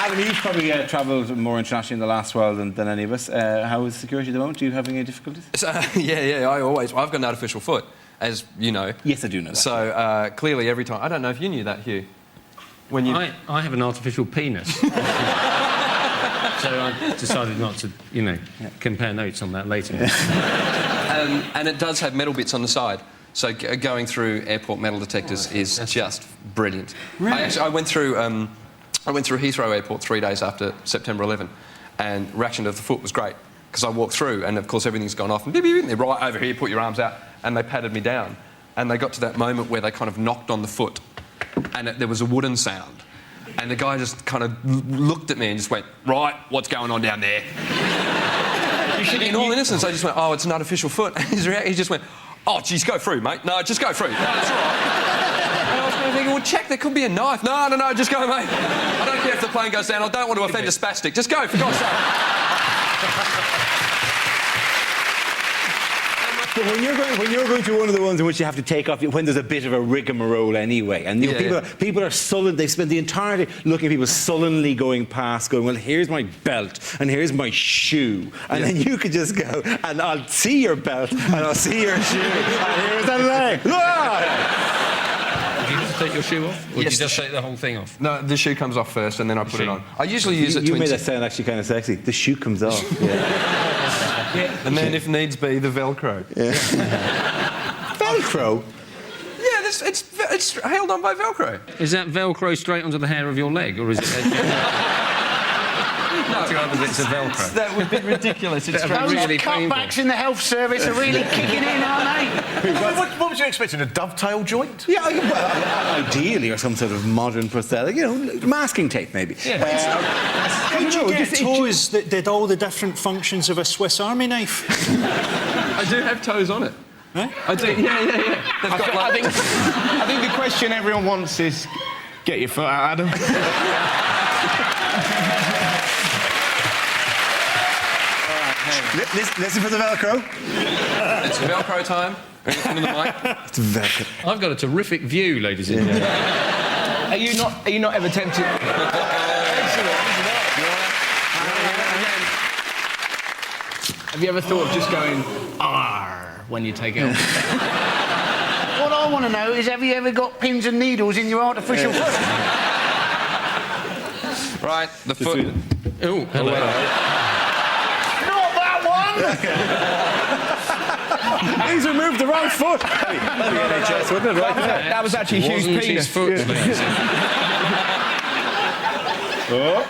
Adam, you've probably travelled more internationally in the last while than any of us. How is security at the moment? Do you have any difficulties? I've got an artificial foot, as you know. Yes, I do know that. So, clearly every time... I don't know if you knew that, Hugh. When you... I have an artificial penis. So I decided not to, compare notes on that later. And it does have metal bits on the side. So going through airport metal detectors is just brilliant. Really? I went through Heathrow Airport 3 days after September 11, and reaction to the foot was great, because I walked through and, of course, everything's gone off, and beep, beep, beep, they're right over here, put your arms out, and they patted me down. And they got to that moment where they kind of knocked on the foot, and there was a wooden sound. And the guy just kind of looked at me and just went, right, what's going on down there? In all innocence, I just went, oh, it's an artificial foot. And he just went, oh, geez, go through, mate. No, just go through. No, that's all right. And I was kind of thinking, well, check, there could be a knife. No, just go, mate. I don't care if the plane goes down. I don't want to offend a spastic. Just go, for God's sake. But when you're going to one of the ones in which you have to take off, when there's a bit of a rigmarole anyway, and people are sullen, they spend the entire day looking at people sullenly going past, going, well, here's my belt, and here's my shoe, and then you could just go, and I'll see your belt, and I'll see your shoe, and here's the leg. Did you just take your shoe off? Or did you just take the whole thing off? No, the shoe comes off first, and then I put it on. I usually use it to... You made that sound actually kind of sexy. The shoe comes off. And then, if needs be, the Velcro. Yeah. Velcro? Yeah, it's held on by Velcro. Is that Velcro straight onto the hair of your leg, or is it... Two other bits of Velcro? That would be ridiculous. It's Those really cutbacks in the health service are really kicking in, aren't they? What was you expecting, a dovetail joint? Yeah, well, ideally, or some sort of modern prosthetic, masking tape, maybe. Yeah. Did you get toes that did all the different functions of a Swiss Army knife? I do have toes on it. Huh? I do, yeah. I think the question everyone wants is, get your foot out, Adam. Listen for the Velcro. It's Velcro time. Into the mic. It's Velcro. I've got a terrific view, ladies and gentlemen. Are you not ever tempted... Have you ever thought of just going, "Arr," when you take it off? What I want to know is, have you ever got pins and needles in your artificial foot? Right, the foot. Oh, hello. Not that one! He's removed the right foot. That'd be NHS, wouldn't it? Right there. That was actually Hugh's Wasn't penis. his foot, ladies. Oh.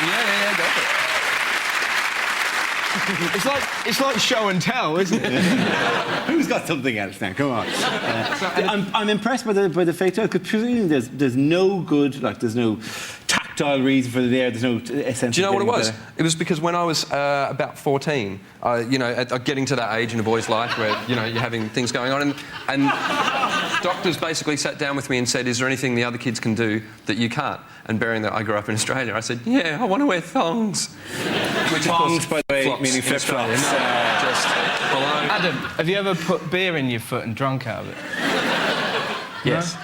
Yeah, go for it. It's like show and tell, isn't it? Who's got something else now? Come on. I'm impressed by the fake toes, because presumably there's no good, there's no tactile reason for the air, there's no essential... Do you know what it was? It was because when I was about 14, getting to that age in a boy's life where, you're having things going on, and doctors basically sat down with me and said, is there anything the other kids can do that you can't? And bearing that I grew up in Australia, I said, yeah, I want to wear thongs. Which, thongs, by the way, flops meaning flip-flops. Just below. Adam, have you ever put beer in your foot and drunk out of it? Yes.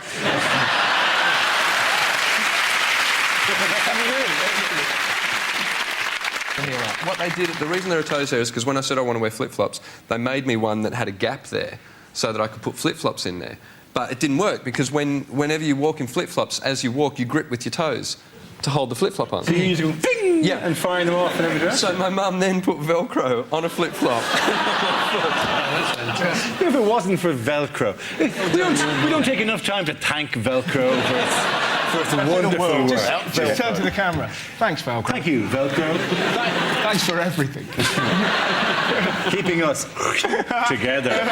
What they did, the reason there are toes there is because when I said I want to wear flip-flops, they made me one that had a gap there so that I could put flip-flops in there. But it didn't work because whenever you walk in flip-flops, as you walk, you grip with your toes to hold the flip-flop on. So you used to go ding, yeah, and firing them off in every direction? So my mum then put Velcro on a flip-flop. If it wasn't for Velcro. We don't take enough time to thank Velcro for its wonderful work. Just turn to the camera. Thanks, Velcro. Thank you, Velcro. Thanks for everything. Keeping us together.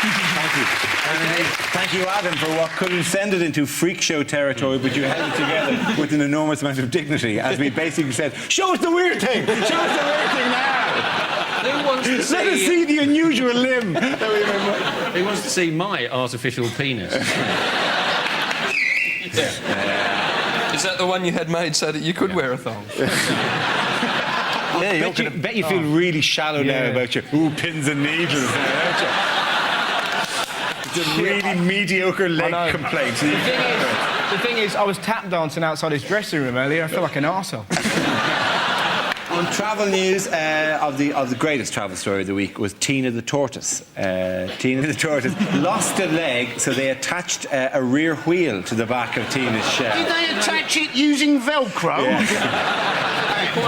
Thank you. Thank you, Adam, for what could have descended into freak show territory, but you held it together with an enormous amount of dignity, as we basically said, show us the weird thing! Show us the weird thing now! Who wants to see... Let us see the unusual limb that we remember. Who wants to see my artificial penis? Is that the one you had made so that you could wear a thong? Bet you feel really shallow now about your pins and needles now, don't you? It's a really mediocre leg know. complaint. The thing is, I was tap dancing outside his dressing room earlier. I feel like an arsehole. On travel news, of the greatest travel story of the week was Tina the tortoise. Tina the tortoise lost a leg, so they attached a rear wheel to the back of Tina's shell. Did they attach it using Velcro?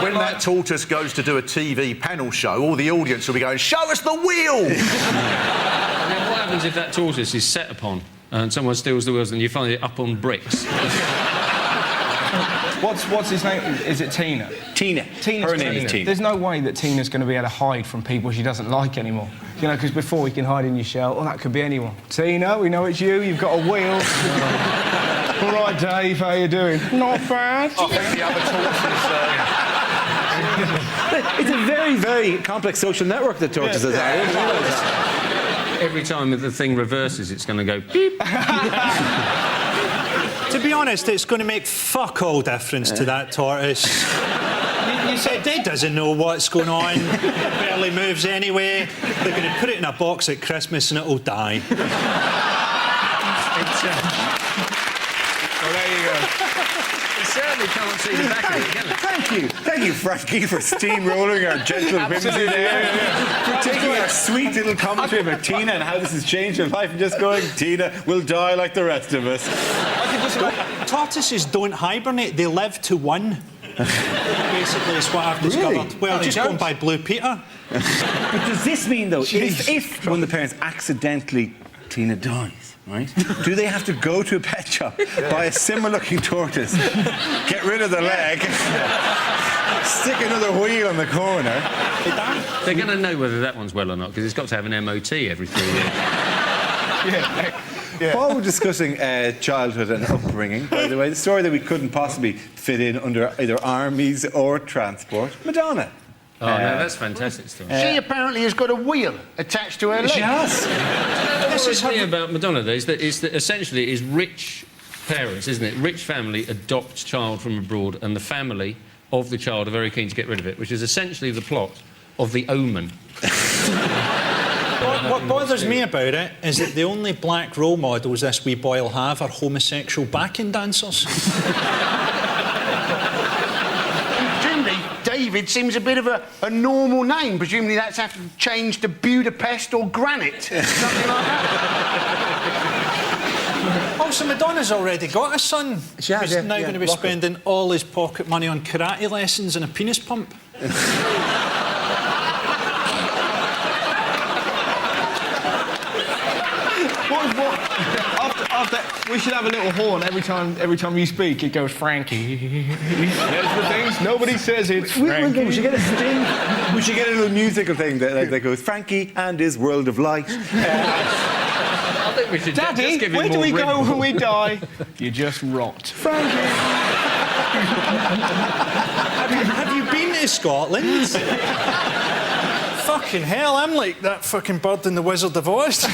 When that tortoise goes to do a TV panel show, all the audience will be going, "Show us the wheel!" Now, what happens if that tortoise is set upon and someone steals the wheels and you find it up on bricks? What's his name? Is it Tina? Tina. Tina's Her name is Tina. There's no way that Tina's going to be able to hide from people she doesn't like anymore. You know, because before we can hide in your shell, that could be anyone. Tina, we know it's you. You've got a wheel. All right, Dave, how you doing? Not bad. I think the other tortoises... It's a very, very complex social network that tortoises are. I didn't realise that. Every time the thing reverses, it's going to go beep. To be honest, it's going to make fuck all difference to that tortoise. You said Dad doesn't know what's going on. It barely moves anyway. They're going to put it in a box at Christmas and it'll die. Well, there you go. You certainly can't see the back of it, can it? Thank you, Frankie, for steamrolling our gentle whimsy there. For taking our sweet little commentary about Tina and how this has changed her life and just going, Tina will die like the rest of us. Tortoises don't hibernate, they live to one. Basically, is what I've discovered. Really? Well, just going by Blue Peter. But does this mean, though, if one of the parents accidentally, Tina dies, right? Do they have to go to a pet shop, buy a similar-looking tortoise, get rid of the leg, stick another wheel on the corner? They're going to know whether that one's well or not, because it's got to have an MOT every 3 years. While we're discussing childhood and upbringing, by the way, the story that we couldn't possibly fit in under either armies or transport, Madonna. Oh, no, that's fantastic stuff. She apparently has got a wheel attached to her leg. She has. This is the thing about Madonna, though, is that essentially it is rich parents, isn't it? Rich family adopts child from abroad, and the family of the child are very keen to get rid of it, which is essentially the plot of The Omen. What bothers me about it is that the only black role models this wee boy will have are homosexual backing dancers. Presumably, David seems a bit of a normal name. Presumably that's have to change to Budapest or Granite. Something like that. Also, Madonna's already got a son. She has, who's yeah, now yeah, going to be Rocco. spending all his pocket money on karate lessons and a penis pump. We should have a little horn every time you speak. It goes, Frankie. There's the things nobody says. It's Frankie. We should get a sting. We should get a little musical thing that goes, Frankie and his world of light. I think we should Daddy, just give him where do more we Red go Bull. when we die? You just rot. Frankie. have you been to Scotland? Fucking hell, I'm like that fucking bird in The Wizard of Oz.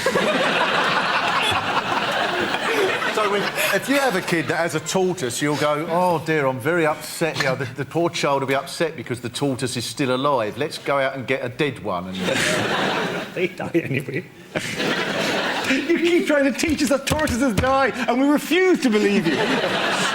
So if you have a kid that has a tortoise, you'll go, "Oh dear, I'm very upset." You know, the poor child will be upset because the tortoise is still alive. Let's go out and get a dead one. And They die anyway. You keep trying to teach us that tortoises die, and we refuse to believe you.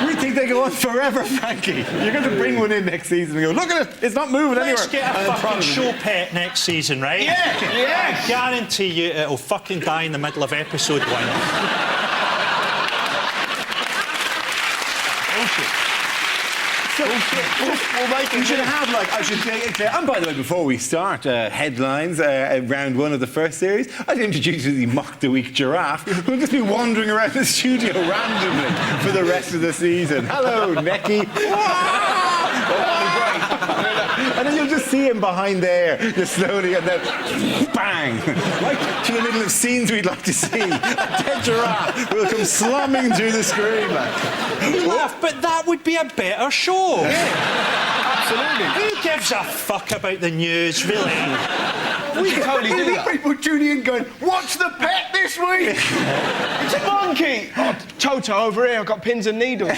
We think they go on forever, Frankie. You're going to bring one in next season and go, look at it, it's not moving Let's anywhere. get a fucking show pet next season, right? Yeah, yeah. I guarantee you it'll fucking die in the middle of episode 1. We should have, like, I should say, and by the way, before we start headlines, round 1 of the first series, I'd introduce you to the Mock the Week giraffe, who'll just be wandering around the studio randomly for the rest of the season. Hello, Necky. And then you'll just see him behind there, just slowly, and then bang! Right to the middle of scenes we'd like to see. A dead giraffe will come slumming through the screen. You laugh, but that would be a better show. Absolutely. Who gives a fuck about the news, really? We can totally do that. people tuning in going, "What's the pet this week?" It's a monkey. Oh, Toto over here. I've got pins and needles.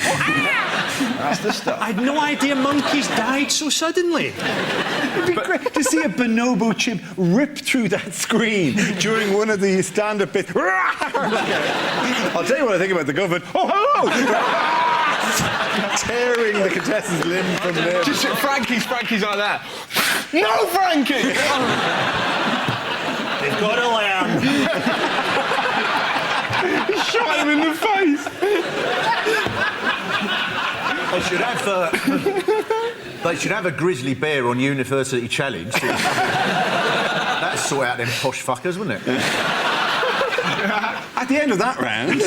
That's the stuff. I had no idea monkeys died so suddenly. It'd be great to see a bonobo chimp rip through that screen during one of the stand-up bits. I'll tell you what I think about the government. Oh, hello! Tearing the contestant's limb from limb. Just Frankie's like that. No, Frankie! They've got to learn. He shot him in the face. They should have a grizzly bear on University Challenge. That'd sort out them posh fuckers, wouldn't it? At the end of that round,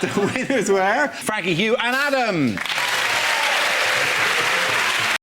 the winners were Frankie, Hugh and Adam.